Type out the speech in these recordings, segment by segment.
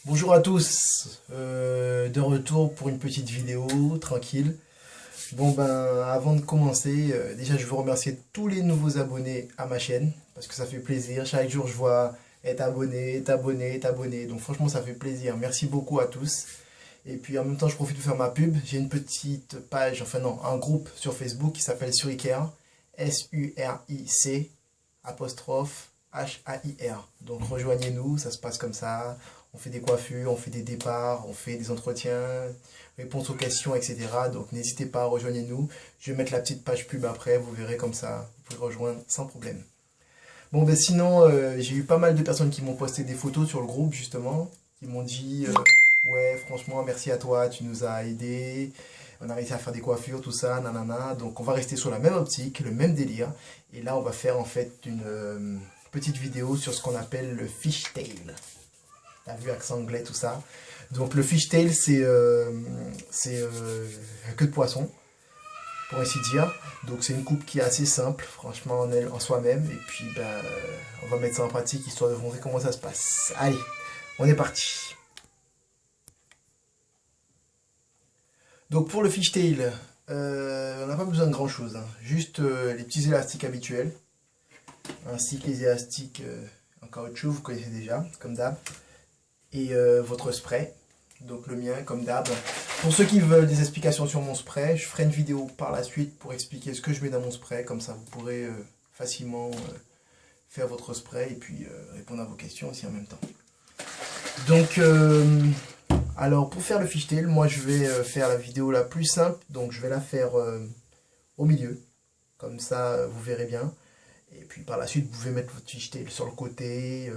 Bonjour à tous, de retour pour une petite vidéo tranquille. Bon ben avant de commencer, déjà je veux remercier tous les nouveaux abonnés à ma chaîne parce que ça fait plaisir. Chaque jour je vois être abonné, être abonné, être abonné. Donc franchement ça fait plaisir. Merci beaucoup à tous. Et puis en même temps je profite de faire ma pub. J'ai une petite page, enfin non, un groupe sur Facebook qui s'appelle Suricaire, Suric apostrophe HAIR. Donc rejoignez-nous, ça se passe comme ça. On fait des coiffures, on fait des départs, on fait des entretiens, réponses aux questions, etc. Donc n'hésitez pas, rejoignez-nous. Je vais mettre la petite page pub après, vous verrez comme ça. Vous pouvez rejoindre sans problème. Bon ben sinon, j'ai eu pas mal de personnes qui m'ont posté des photos sur le groupe justement, qui m'ont dit ouais franchement merci à toi, tu nous as aidés, on a réussi à faire des coiffures, tout ça, nanana. Donc on va rester sur la même optique, le même délire. Et là on va faire en fait une petite vidéo sur ce qu'on appelle le fishtail. T'as vu, accent anglais, tout ça. Donc le fishtail, c'est la queue de poisson, pour ainsi dire. Donc c'est une coupe qui est assez simple, franchement, en soi-même. Et puis, ben, on va mettre ça en pratique, histoire de vous montrer comment ça se passe. Allez, on est parti. Donc pour le fishtail, on n'a pas besoin de grand-chose, hein. Juste les petits élastiques habituels, ainsi que les élastiques en caoutchouc, vous connaissez déjà, comme d'hab. Et votre spray, donc le mien comme d'hab. Pour ceux qui veulent des explications sur mon spray, je ferai une vidéo par la suite pour expliquer ce que je mets dans mon spray, comme ça vous pourrez facilement faire votre spray et puis répondre à vos questions aussi en même temps. Donc alors pour faire le fishtail, moi je vais faire la vidéo la plus simple, donc je vais la faire au milieu, comme ça vous verrez bien. Et puis par la suite, vous pouvez mettre votre fishtail sur le côté,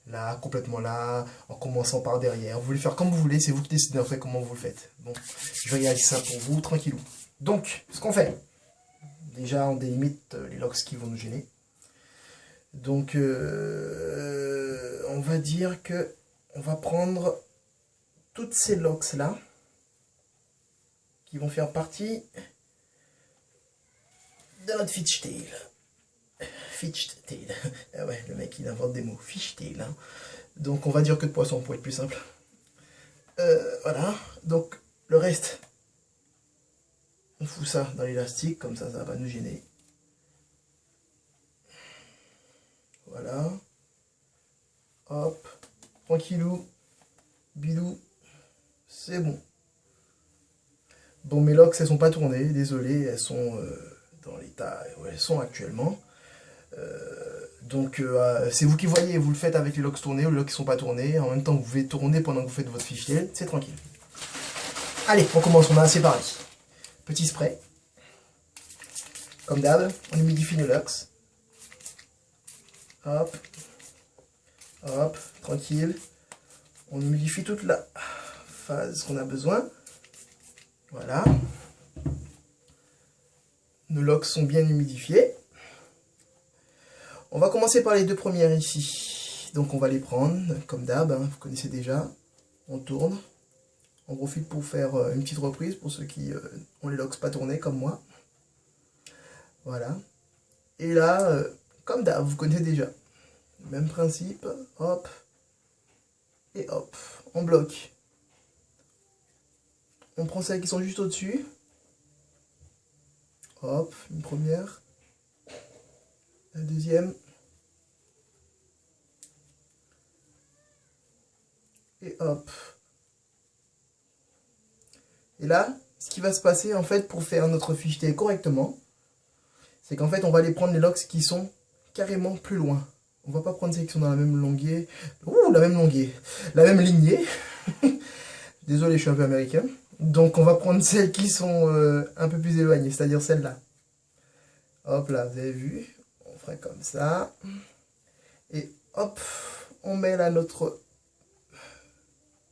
là, complètement là, en commençant par derrière. Vous voulez faire comme vous voulez, c'est vous qui décidez après comment vous le faites. Bon, je vais réaliser ça pour vous, tranquillou. Donc, ce qu'on fait, déjà on délimite les locks qui vont nous gêner. Donc, on va dire que on va prendre toutes ces locks là, qui vont faire partie de notre fishtail. Fishtail. Ah ouais, le mec il invente des mots. Fishtail. Hein. Donc on va dire que de poisson pour être plus simple. Voilà. Donc le reste, on fout ça dans l'élastique, comme ça va nous gêner. Voilà. Hop. Tranquillou. Bilou. C'est bon. Bon, mes locks, elles sont pas tournées. Désolé, elles sont dans l'état où elles sont actuellement. Donc c'est vous qui voyez, vous le faites avec les locks tournés ou les locks qui ne sont pas tournés. En même temps, vous pouvez tourner pendant que vous faites votre fichier, c'est tranquille. Allez, on commence, on a assez parlé. Petit spray. Comme d'hab, on humidifie nos locks. Hop. Hop, tranquille. On humidifie toute la phase qu'on a besoin. Voilà. Nos locks sont bien humidifiés. On va commencer par les deux premières ici. Donc on va les prendre, comme d'hab, hein, vous connaissez déjà. On tourne. On profite pour faire une petite reprise pour ceux qui ont les locks pas tournés comme moi. Voilà. Et là, comme d'hab, vous connaissez déjà. Même principe, hop. Et hop, on bloque. On prend celles qui sont juste au-dessus. Hop, une première. La deuxième. Et hop. Et là, ce qui va se passer en fait pour faire notre fishtail correctement, c'est qu'en fait on va aller prendre les locks qui sont carrément plus loin. On va pas prendre celles qui sont dans la même longueur. Ouh, la même longueur. La même lignée. Désolé, je suis un peu américain. Donc on va prendre celles qui sont un peu plus éloignées, c'est-à-dire celles-là. Hop là, vous avez vu. On ferait comme ça. Et hop, on met là notre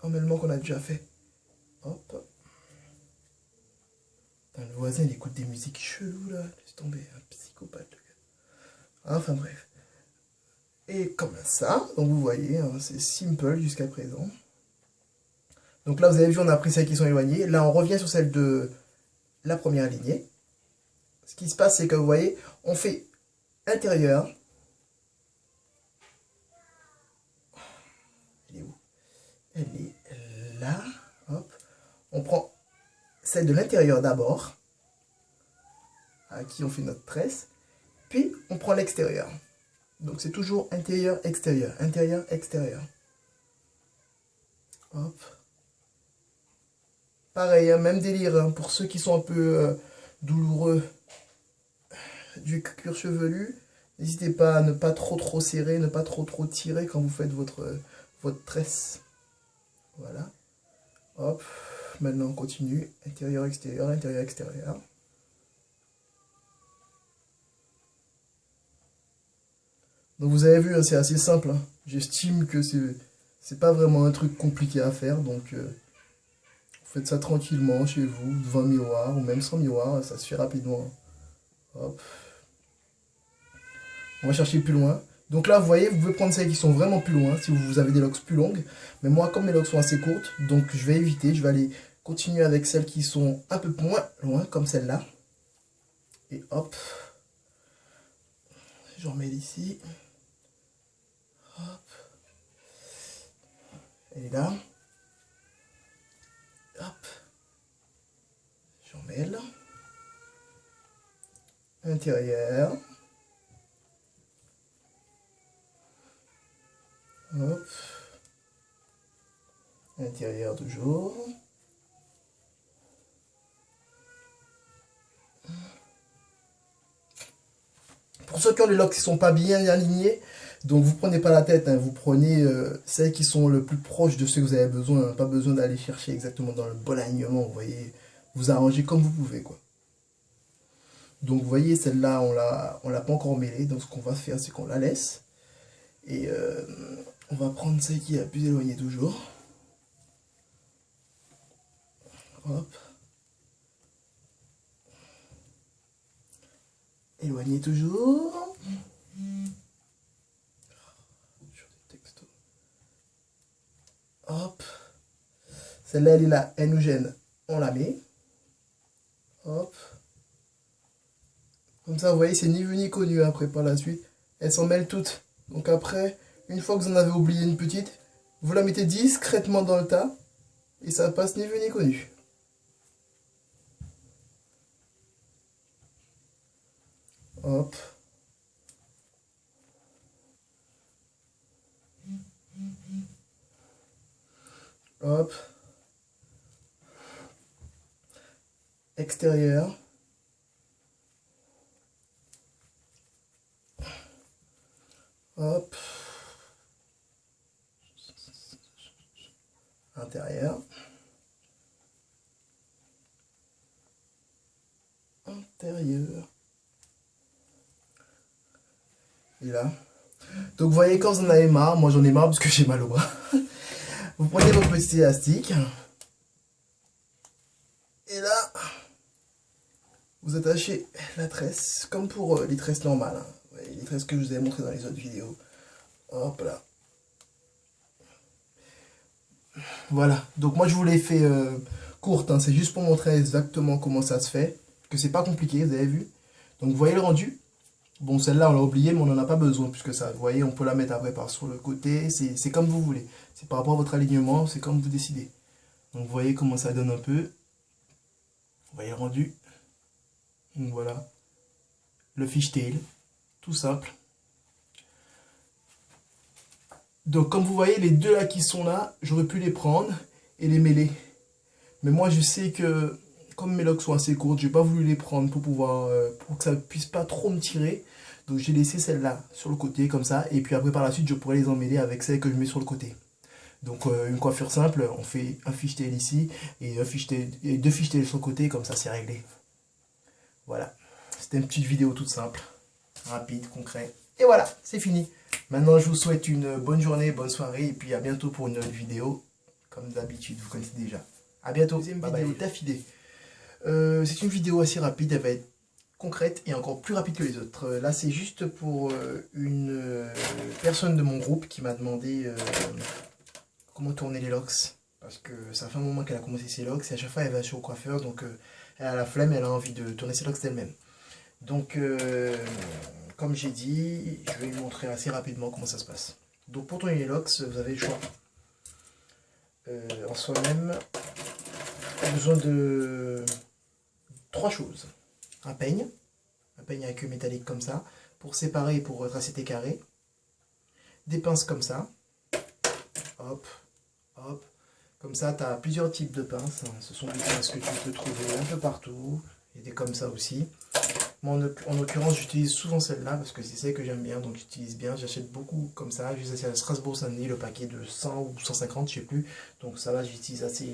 emmêlement qu'on a déjà fait. Hop. Le voisin il écoute des musiques cheloues là. Laisse tomber, un psychopathe le gars. Enfin bref. Et comme ça, donc vous voyez, hein, c'est simple jusqu'à présent. Donc là vous avez vu, on a pris celles qui sont éloignées. Là on revient sur celle de la première lignée. Ce qui se passe c'est que vous voyez, on fait intérieur. Il est où? Elle est là. Hop. On prend celle de l'intérieur d'abord, à qui on fait notre tresse. Puis on prend l'extérieur. Donc c'est toujours intérieur, extérieur, intérieur, extérieur. Hop. Pareil, hein, même délire, hein, pour ceux qui sont un peu douloureux du cuir chevelu. N'hésitez pas à ne pas trop serrer, ne pas trop tirer quand vous faites votre tresse. Voilà. Hop. Maintenant on continue. Intérieur, extérieur, intérieur, extérieur. Donc vous avez vu, hein, c'est assez simple. Hein. J'estime que c'est pas vraiment un truc compliqué à faire. Donc vous faites ça tranquillement chez vous, devant un miroir ou même sans miroir, ça se fait rapidement. Hop. On va chercher plus loin. Donc là, vous voyez, vous pouvez prendre celles qui sont vraiment plus loin, si vous avez des locks plus longues. Mais moi, comme mes locks sont assez courtes, donc je vais éviter. Je vais aller continuer avec celles qui sont un peu moins loin, comme celle-là. Et hop. J'en mets ici. Hop. Elle est là. Hop. J'en mets là. Intérieur. Hop. Intérieur toujours. Pour ceux qui ont les locks qui ne sont pas bien alignés, donc vous prenez pas la tête, hein, vous prenez celles qui sont le plus proches de ce que vous avez besoin. Hein, pas besoin d'aller chercher exactement dans le bon alignement, vous voyez. Vous arrangez comme vous pouvez, quoi. Donc vous voyez, celle-là, on l'a pas encore mêlée. Donc ce qu'on va faire, c'est qu'on la laisse. Et on va prendre celle qui est la plus éloignée toujours. Hop. Éloignée toujours. Hop. Celle-là, elle est là, elle nous gêne. On la met. Hop. Comme ça, vous voyez, c'est ni vu ni connu après par la suite. Elles s'en mêlent toutes. Donc après, une fois que vous en avez oublié une petite, vous la mettez discrètement dans le tas. Et ça passe ni vu ni connu. Hop. Hop. Extérieur. Hop. Intérieur. Intérieur. Et là. Donc vous voyez, quand vous en avez marre, moi j'en ai marre parce que j'ai mal au bras. Vous prenez votre petit élastique. Et là, vous attachez la tresse, comme pour les tresses normales. Hein. Vous voyez, les tresses que je vous ai montrées dans les autres vidéos. Hop là. Voilà. Donc moi je vous l'ai fait courte. Hein. C'est juste pour montrer exactement comment ça se fait. Que c'est pas compliqué, vous avez vu. Donc vous voyez le rendu. Bon, celle-là, on l'a oublié, mais on n'en a pas besoin plus que ça. Vous voyez, on peut la mettre après par sur le côté. C'est comme vous voulez. C'est par rapport à votre alignement, c'est comme vous décidez. Donc, vous voyez comment ça donne un peu. Vous voyez le rendu. Donc, voilà. Le fishtail. Tout simple. Donc, comme vous voyez, les deux là qui sont là, j'aurais pu les prendre et les mêler. Mais moi, je sais que, comme mes locks sont assez courtes, j'ai pas voulu les prendre pour pouvoir, pour que ça puisse pas trop me tirer. Donc j'ai laissé celle-là sur le côté comme ça. Et puis après par la suite, je pourrais les emmêler avec celle que je mets sur le côté. Donc une coiffure simple, on fait un fishtail ici et, deux fishtails sur le côté, comme ça c'est réglé. Voilà, c'était une petite vidéo toute simple, rapide, concret. Et voilà, c'est fini. Maintenant je vous souhaite une bonne journée, bonne soirée et puis à bientôt pour une autre vidéo. Comme d'habitude, vous connaissez déjà. À bientôt. Deuxième vidéo d'affilée. C'est une vidéo assez rapide, elle va être concrète et encore plus rapide que les autres. Là, c'est juste pour une personne de mon groupe qui m'a demandé comment tourner les locks. Parce que ça fait un moment qu'elle a commencé ses locks et à chaque fois elle va chez au coiffeur, donc elle a la flemme, elle a envie de tourner ses locks d'elle-même. Donc, comme j'ai dit, je vais lui montrer assez rapidement comment ça se passe. Donc, pour tourner les locks, vous avez le choix. en soi-même, on a besoin de 3 choses. Un peigne à queue métallique comme ça, pour séparer et pour tracer tes carrés. Des pinces comme ça. Hop, hop. Comme ça, tu as plusieurs types de pinces. Ce sont des pinces que tu peux trouver un peu partout. Il y a des comme ça aussi. Moi, en l'occurrence, j'utilise souvent celle-là parce que c'est celle que j'aime bien. Donc, j'utilise bien. J'achète beaucoup comme ça. Juste à Strasbourg-Saint-Denis, le paquet de 100 ou 150, je sais plus. Donc, ça va, j'utilise assez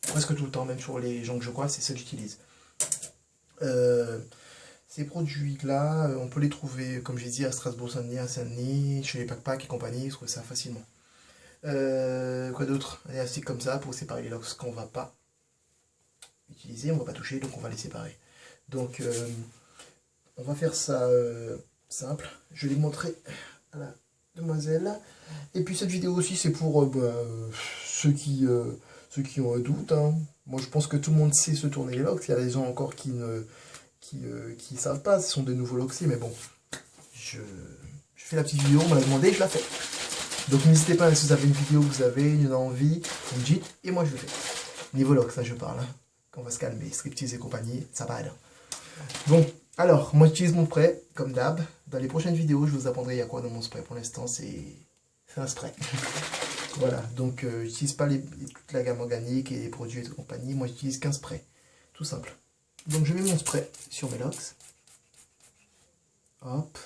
presque tout le temps. Même sur les gens que je crois, c'est ça que j'utilise. Ces produits-là, on peut les trouver, comme j'ai dit, à Strasbourg-Saint-Denis, à Saint-Denis, chez les Pack et compagnie. Je trouve ça facilement. Quoi d'autre? Un élastique comme ça pour séparer les locks qu'on va pas utiliser, on va pas toucher, donc on va les séparer. Donc on va faire ça simple. Je vais montrer à la demoiselle. Et puis cette vidéo aussi c'est pour ceux qui ont un doute. Hein. Moi je pense que tout le monde sait se tourner les locks. Il y a des gens encore qui ne savent pas, ce sont des nouveaux locks, mais bon, je fais la petite vidéo, on m'a demandé, je la fais. Donc n'hésitez pas, si vous avez une vidéo que vous avez, une envie, vous me dites, et moi je le fais. Niveau locks, ça je parle, hein. Qu'on va se calmer, striptease et compagnie, ça va aller. Bon, alors, moi j'utilise mon spray, comme d'hab. Dans les prochaines vidéos, je vous apprendrai il y a quoi dans mon spray. Pour l'instant, c'est un spray. Voilà, donc j'utilise pas toute la gamme organique et les produits et compagnie. Moi j'utilise qu'un spray, tout simple. Donc je mets mon spray sur mes locks. Hop.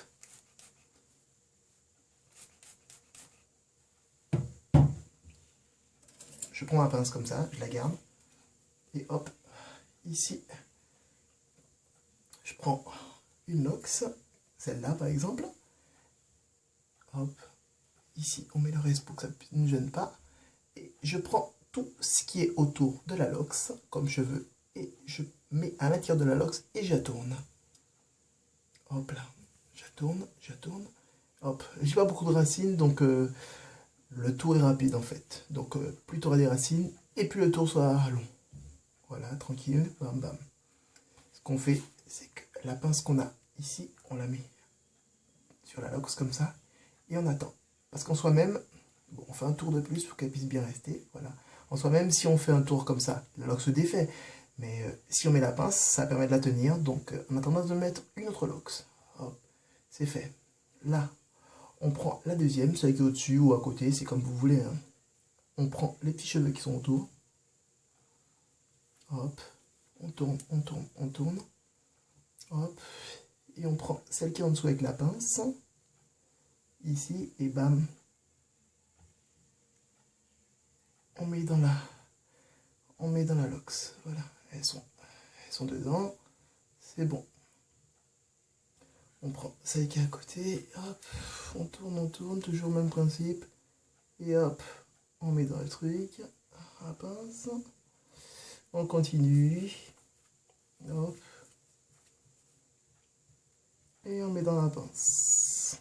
Je prends ma pince comme ça, je la garde. Et hop, ici, je prends une lox, celle-là par exemple. Hop, ici, on met le reste pour que ça ne gêne pas. Et je prends tout ce qui est autour de la lox, comme je veux. Et je mets à l'intérieur de la lox et je tourne. Hop là, je tourne. Hop, j'ai pas beaucoup de racines, donc le tour est rapide en fait. Donc plus tu auras des racines, et plus le tour sera long. Voilà, tranquille, bam bam. Ce qu'on fait, c'est que la pince qu'on a ici, on la met sur la lox comme ça, et on attend. Parce qu'en soi-même, bon, on fait un tour de plus pour qu'elle puisse bien rester, voilà. En soi-même, si on fait un tour comme ça, la lox se défait. Mais si on met la pince, ça permet de la tenir. Donc on a tendance de mettre une autre lox. Hop, c'est fait. Là, on prend la deuxième, celle qui est au-dessus ou à côté, c'est comme vous voulez. Hein. On prend les petits cheveux qui sont autour. Hop, on tourne. Hop, et on prend celle qui est en dessous avec la pince. Ici, et bam. On met dans la lox. Voilà, elles sont dedans. C'est bon. On prend celle qui est à côté. Hop, on tourne, toujours le même principe. Et hop, on met dans le truc. La pince. On continue. Hop. Et on met dans la pince.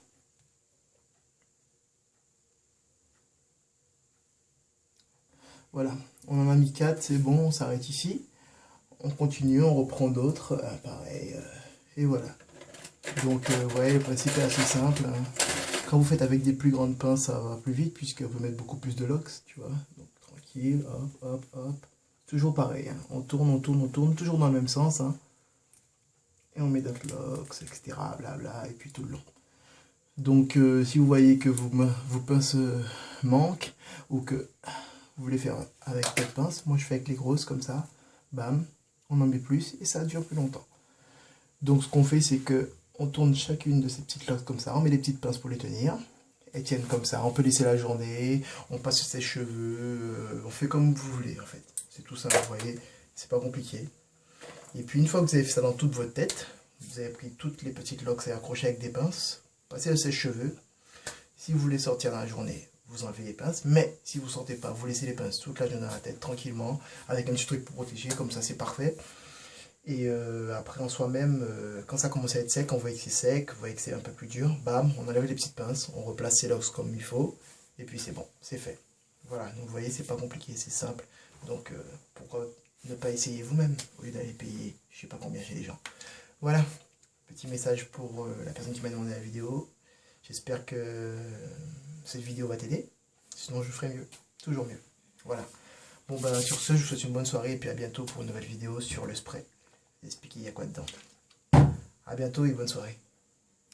Voilà, on en a mis 4, c'est bon, on s'arrête ici. On continue, on reprend d'autres, pareil, et voilà. Donc, ouais, le principe est assez simple. Hein. Quand vous faites avec des plus grandes pinces, ça va plus vite, puisqu'on peut mettre beaucoup plus de lox, tu vois. Donc, tranquille, hop. Toujours pareil, hein. On tourne, toujours dans le même sens. Hein. Et on met d'autres lox, etc. Blabla, et puis tout le long. Donc, si vous voyez que vos pinces manquent, ou que vous voulez faire avec cette pince, moi je fais avec les grosses comme ça, bam, on en met plus et ça dure plus longtemps. Donc ce qu'on fait c'est que on tourne chacune de ces petites loques comme ça, on met des petites pinces pour les tenir, elles tiennent comme ça, on peut laisser la journée, on passe ses cheveux, on fait comme vous voulez en fait, c'est tout ça, vous voyez, c'est pas compliqué. Et puis une fois que vous avez fait ça dans toute votre tête, vous avez pris toutes les petites loques et accrochées avec des pinces, passez le sèche-cheveux, si vous voulez sortir dans la journée, vous enlevez les pinces, mais si vous ne sortez pas, vous laissez les pinces toute la journée dans la tête, tranquillement, avec un petit truc pour protéger, comme ça c'est parfait. Et après en soi-même, quand ça commence à être sec, on voit que c'est sec, on voit que c'est un peu plus dur, bam, on enlève les petites pinces, on replace ses locks comme il faut, et puis c'est bon, c'est fait. Voilà, donc vous voyez, c'est pas compliqué, c'est simple. Donc pourquoi ne pas essayer vous-même, au lieu d'aller payer, je sais pas combien chez les gens. Voilà, petit message pour la personne qui m'a demandé la vidéo. J'espère que cette vidéo va t'aider. Sinon, je ferai mieux. Toujours mieux. Voilà. Bon ben sur ce, je vous souhaite une bonne soirée et puis à bientôt pour une nouvelle vidéo sur le spray. Expliquer il y a quoi dedans. À bientôt et bonne soirée.